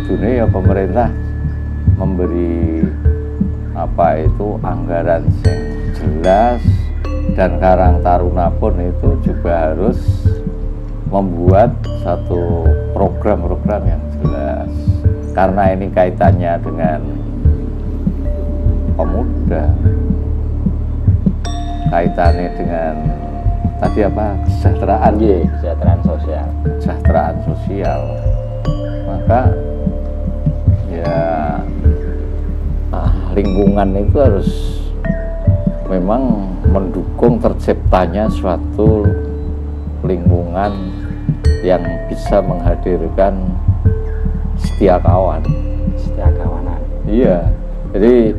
kudune ya pemerintah memberi apa itu anggaran yang jelas, dan Karang Taruna pun itu juga harus membuat satu program-program yang jelas, karena ini kaitannya dengan pemuda, kaitannya dengan tadi apa, kesejahteraan, kesejahteraan sosial, maka ya lingkungan itu harus memang mendukung terciptanya suatu lingkungan yang bisa menghadirkan setia kawanan. Iya, jadi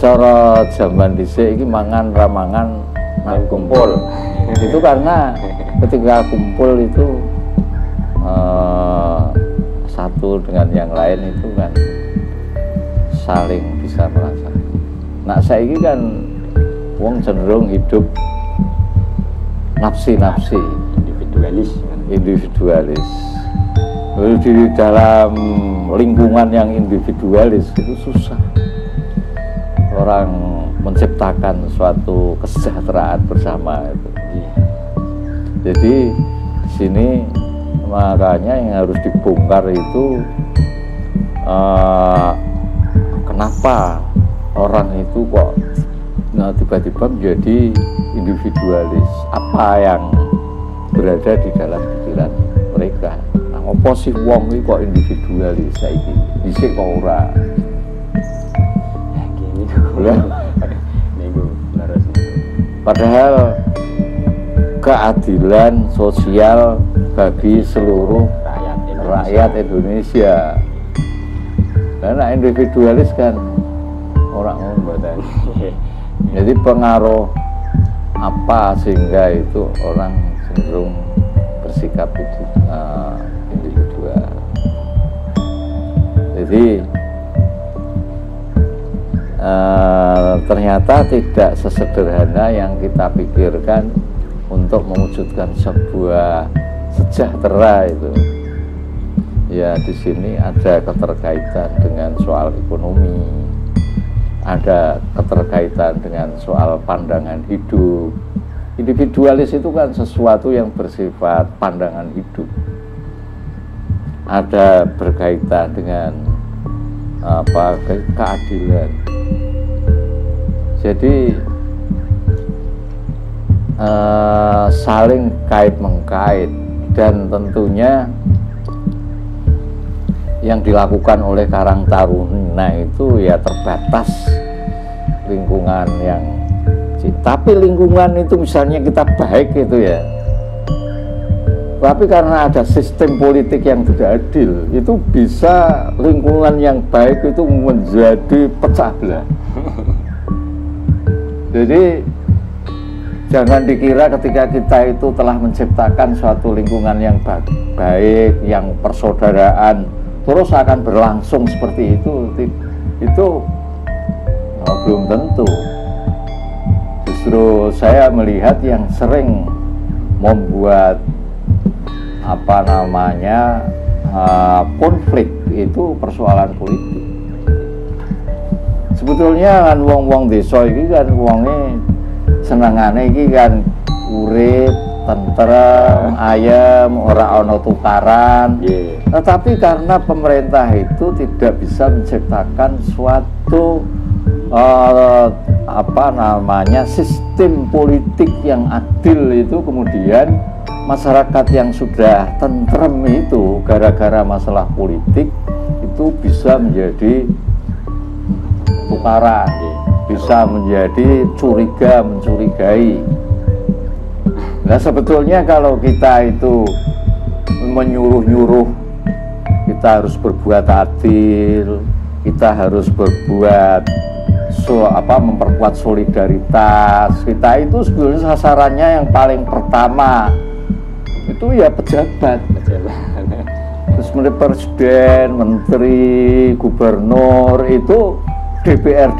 cara zaman dhisik iki mangan ramangan nang kumpul. Itu karena ketika kumpul itu satu dengan yang lain itu kan saling bisa merasakan. Nah saiki kan wong cenderung hidup nafsi-nafsi, individualis. Lalu di dalam lingkungan yang individualis itu susah orang menciptakan suatu kesejahteraan bersama itu. Jadi di sini makanya yang harus dibongkar itu kenapa orang itu kok tiba-tiba menjadi individualis, apa yang berada di dalam pikiran mereka. Nah, apa sih wong iki kok individualis saiki? Dhisik kok ora. Padahal keadilan sosial bagi seluruh rakyat Indonesia. Karena individualis kan orang ngono. Jadi pengaruh apa sehingga itu orang cenderung bersikap individual. Jadi ternyata tidak sesederhana yang kita pikirkan untuk mewujudkan sebuah sejahtera itu. Ya di sini ada keterkaitan dengan soal ekonomi, ada keterkaitan dengan soal pandangan hidup. Individualis itu kan sesuatu yang bersifat pandangan hidup. Ada berkaitan dengan keadilan. Jadi saling kait-mengkait, dan tentunya yang dilakukan oleh Karang Taruna itu ya terbatas lingkungan yang, tapi lingkungan itu misalnya kita baik itu ya, tapi karena ada sistem politik yang tidak adil, itu bisa lingkungan yang baik itu menjadi pecah belah. Jadi jangan dikira ketika kita itu telah menciptakan suatu lingkungan yang baik, yang persaudaraan, terus akan berlangsung seperti itu belum tentu. Justru saya melihat yang sering membuat konflik itu persoalan politik. Sebetulnya kan wong-wong desa iki kan wonge senengane iki kan urip tentrem, ayem, ora ana tukaran. Tetapi karena pemerintah itu tidak bisa menciptakan suatu sistem politik yang adil, itu kemudian masyarakat yang sudah tentrem itu gara-gara masalah politik itu bisa menjadi tukaran, bisa menjadi mencurigai. Nah sebetulnya kalau kita itu menyuruh-nyuruh kita harus berbuat adil, kita harus berbuat memperkuat solidaritas, kita itu sebetulnya sasarannya yang paling pertama itu ya pejabat. Terus presiden, menteri, gubernur, itu DPR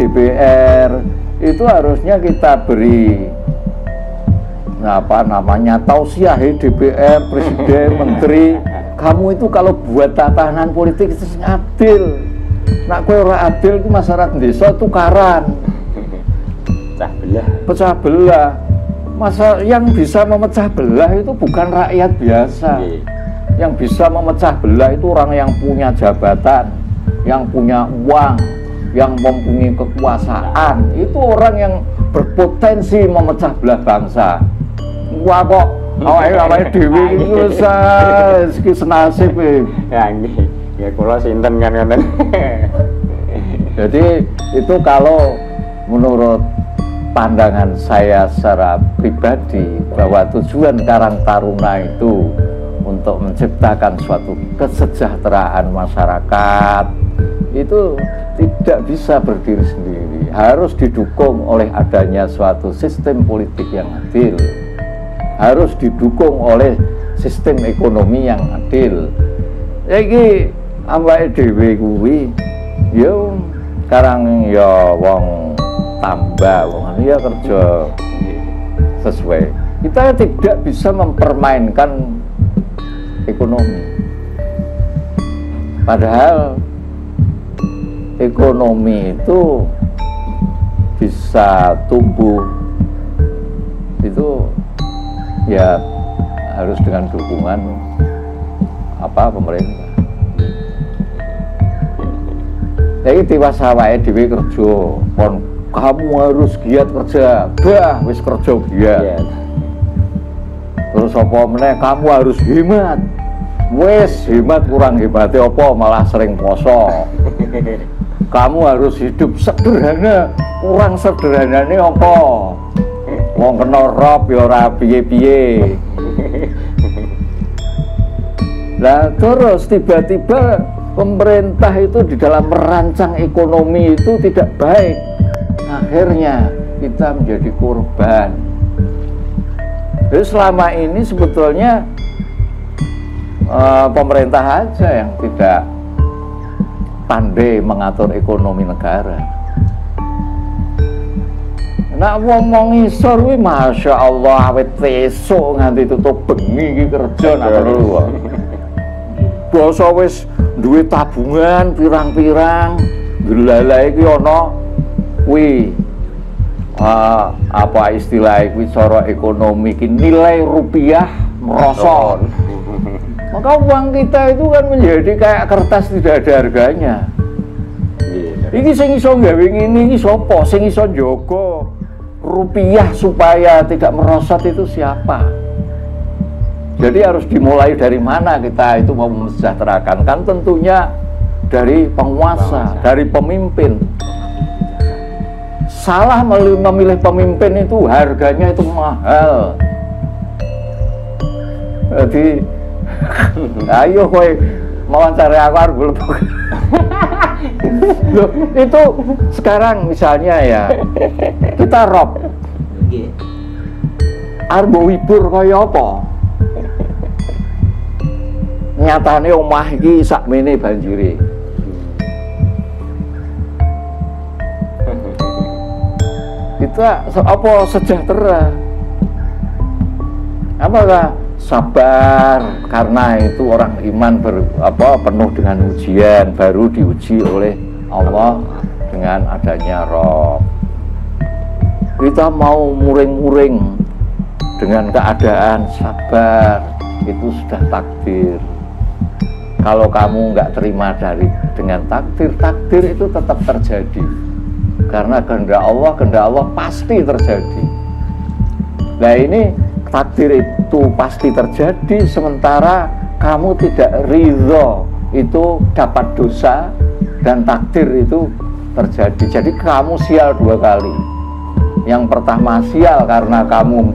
itu harusnya kita beri tausiah DPR, presiden, menteri, kamu itu kalau buat tatanan politik itu adil. Nak kowe ora adil itu masyarakat desa tukaran. Pecah belah. Masa yang bisa memecah belah itu bukan rakyat biasa. Yang bisa memecah belah itu orang yang punya jabatan, yang punya uang, yang mempunyai kekuasaan. Itu orang yang berpotensi memecah belah bangsa. Wah kok awake dhewe iki senasib ya nggih. Ya kula sinten kan ngoten. Jadi itu kalau menurut pandangan saya secara pribadi bahwa tujuan Karang Taruna itu untuk menciptakan suatu kesejahteraan masyarakat itu tidak bisa berdiri sendiri, harus didukung oleh adanya suatu sistem politik yang adil, harus didukung oleh sistem ekonomi yang adil. Iki awake dhewe kuwi yo karang ya wong tambah wong ya kerja sesuai. Kita tidak bisa mempermainkan ekonomi. Padahal ekonomi itu bisa tumbuh itu ya harus dengan dukungan pemerintah. Jadi tiwas awake dhewe kerja, pon kamu harus giat kerja, wis kerja giat. Terus apa meneh kamu harus hemat. Wis hemat kurang hebatnya apa malah sering poso. Kamu harus hidup sederhana, kurang sederhanane apa? Wong kena rob ya ora piye-piye. Lah terus tiba-tiba pemerintah itu di dalam merancang ekonomi itu tidak baik. Akhirnya kita menjadi korban. Jadi selama ini sebetulnya pemerintah aja yang tidak pandai mengatur ekonomi negara. Nak ngomong isor kuwi masya Allah awet esuk nganti tutup bengi iki kerja nak perlu. Basa wis duwe tabungan pirang-pirang, delalae iki ana kuwi apa istilah kuwi cara ekonomi ki nilai rupiah merosot. Maka uang kita itu kan menjadi kayak kertas tidak ada harganya. Iki sing iso gawe ngene iki sapa? Sing iso njaga rupiah supaya tidak merosot itu siapa? Jadi harus dimulai dari mana kita itu mau mensejahterakan? Kan tentunya dari penguasa, dari pemimpin. Salah memilih pemimpin itu harganya itu mahal. Jadi ayo kowe wawancara aku harus belebuk. Itu sekarang misalnya ya kita rob arbo wibur kaya apa? Nyatane omah iki sakmene banjire. Kita apa sejahtera? Apakah sabar karena itu orang iman penuh dengan ujian, baru diuji oleh Allah dengan adanya rob. Kita mau muring-muring dengan keadaan sabar, itu sudah takdir. Kalau kamu nggak terima dengan takdir, takdir itu tetap terjadi. Karena kehendak Allah pasti terjadi. Nah ini takdir itu pasti terjadi, sementara kamu tidak ridho itu dapat dosa dan takdir itu terjadi. Jadi kamu sial dua kali. Yang pertama sial karena kamu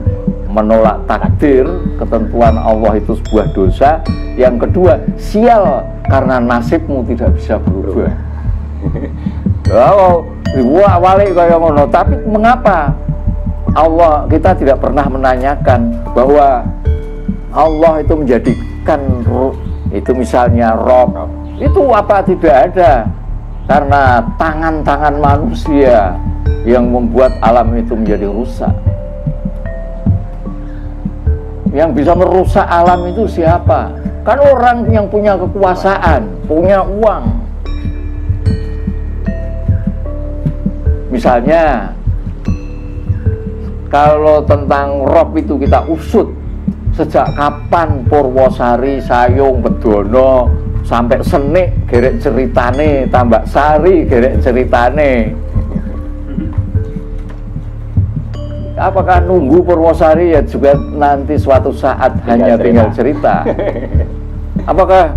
menolak takdir, ketentuan Allah itu sebuah dosa. Yang kedua sial karena nasibmu tidak bisa berubah. Walik kayak ngono. Tapi mengapa Allah, kita tidak pernah menanyakan bahwa Allah itu menjadikan itu misalnya rob itu apa tidak ada, karena tangan-tangan manusia yang membuat alam itu menjadi rusak. Yang bisa merusak alam itu siapa? Kan orang yang punya kekuasaan, punya uang. Misalnya, kalau tentang rob itu kita usut, sejak kapan Purwosari, Sayung, Bedono, sampai Senik gerek ceritane, Tambak Sari gerek ceritane. Apakah nunggu Purwosari ya juga nanti suatu saat hanya tinggal cerita? Apakah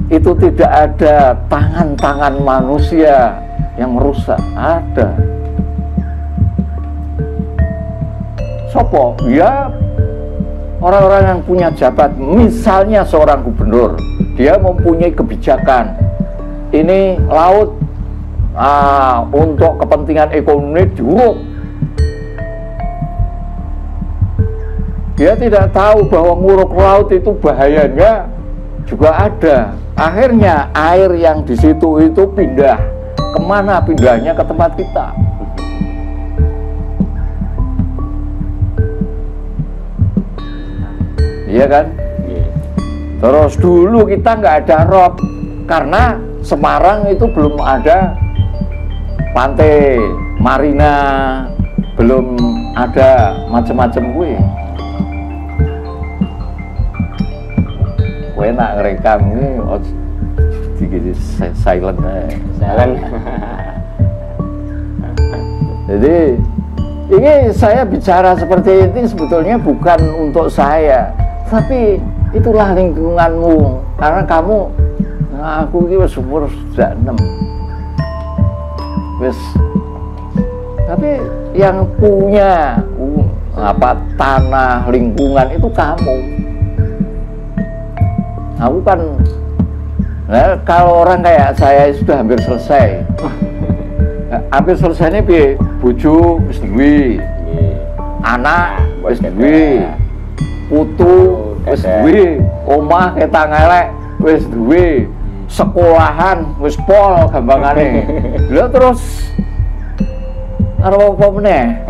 itu tidak ada tangan-tangan manusia yang merusak? Ada. Sopo? Ya orang-orang yang punya jabat, misalnya seorang gubernur, dia mempunyai kebijakan. Ini laut untuk kepentingan ekonomi diuruk. Dia tidak tahu bahwa nguruk laut itu bahayanya juga ada. Akhirnya air yang di situ itu pindah. Kemana pindahnya? Ke tempat kita. Iya kan? Terus dulu kita nggak ada rob karena Semarang itu belum ada pantai marina, belum ada macam-macam gue. Gue nak ngerekam ini jadi silent Silent. Jadi ini saya bicara seperti ini sebetulnya bukan untuk saya, tapi itulah lingkunganmu. Karena kamu, aku ini umur sudah 6. Wes, tapi yang punya tanah lingkungan itu kamu. Aku kan, nah, kalau orang kayak saya sudah hampir selesai. Hampir selesai ini bojo wis duwe, anak wis duwe, putu wis duwe, omah ketak elek wis duwe, sekolahan wis pol gampangane. Lha terus arep apa meneh?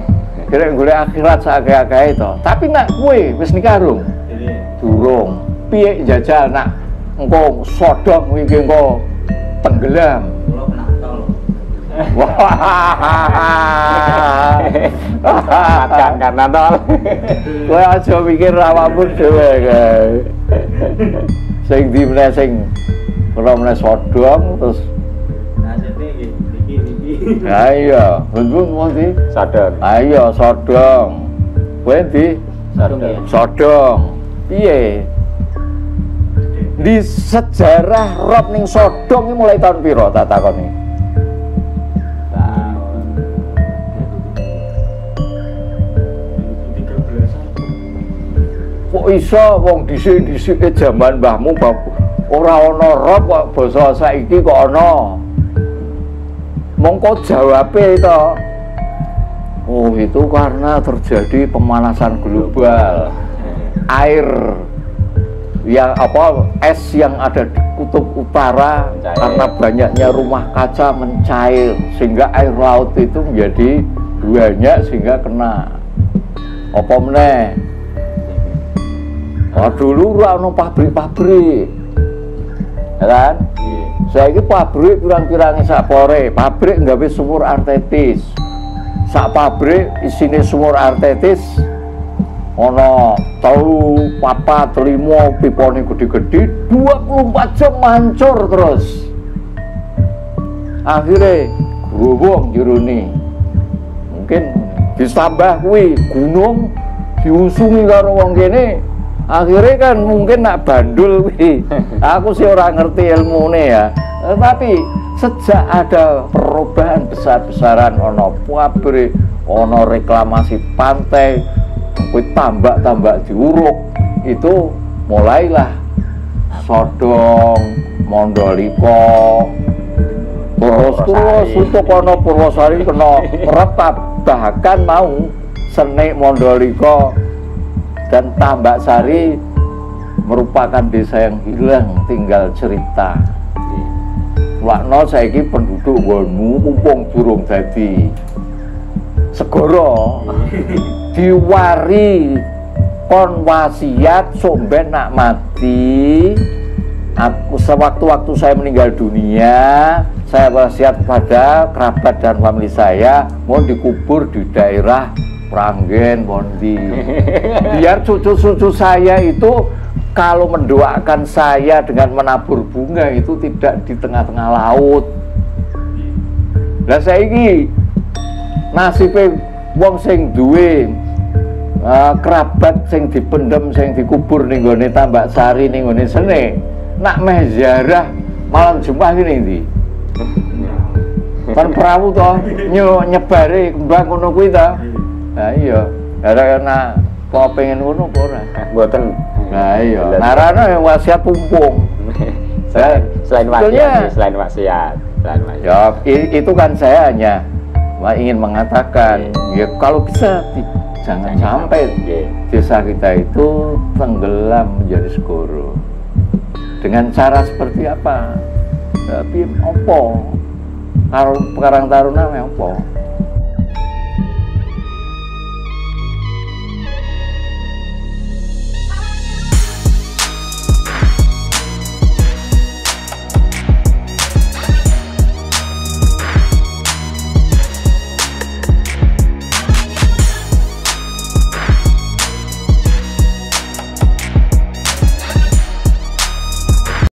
Golek akhirat sakake to. Tapi nak kowe wis nikah rung? Durung. Piye jajal nak engko sodok iki engko tenggelam. Kula kena tol. Makan karena tol. Kowe aja mikir awakmu dhewe kae. Sing di meneh sing ora meneh sodong terus. Nah, jadi iki. Ayo, bun mesti Sadar. ayo sodong. Kowe ndi? Sodong. Piye? Di sejarah rob ning Sodong ini mulai tahun piro tak takoni? Kok iso wong dhisik-dhisike jaman mbahmu ora ana rob kok basa saiki kok ana. Mongko jawabe to. Oh, itu karena terjadi pemanasan global. Air yang es yang ada di kutub utara mencair. Karena banyaknya rumah kaca mencair sehingga air laut itu menjadi banyak sehingga kena apa meneh. Dulu ora ono pabrik-pabrik. Ya kan? Saiki pabrik pirang-pirang sak pore, pabrik nggawe sumur artetis. Sak pabrik isine sumur artetis ono 3, 4, 5 pipone gede-gede 24 jam mancur terus. Akhirnya growong jerone. Mungkin ditambah kuwi gunung diusungi karo wong kene. Akhirnya kan mungkin nak bandul kuwi. Aku sih ora ngerti ilmune ya. Tapi sejak ada perubahan besar-besaran ono pabrik, ono reklamasi pantai, kuwi tambak-tambak diuruk, itu mulailah Sodong, Mondoliko, terus untuk kono Purwosari kena meretap. Bahkan mau Senik, Mondoliko dan Tambak Sari merupakan desa yang hilang, tinggal cerita. Wakno saiki penduduk nggonmu mumpung durung dadi segara diwari kon wasiat sok ben nak mati, aku sewaktu-waktu saya meninggal dunia, saya wasiat kepada kerabat dan famili saya mau dikubur di daerah Pranggen Bondi. Biar cucu-cucu saya itu kalau mendoakan saya dengan menabur bunga itu tidak di tengah-tengah laut. Lah saiki nasibe wong sing duwe kerabat sing dipendem sing dikubur ning gone Tambak Sari ning gone Sene, nak meh ziarah malam Jumat ngene ndi? Kan perahu to nyebare kembang ngono kuwi ta. Lah iya, karena kok pengen ngono apa ora? Mboten. Nah iya, narana wasiat pumpung. Selain wasiat, selain wasiat. Ya, itu kan saya hanya ingin mengatakan, ya kalau bisa jangan sampai desa kita itu tenggelam menjadi segoro. Dengan cara seperti apa? Tapi opo? Kalau Karang Taruna opo?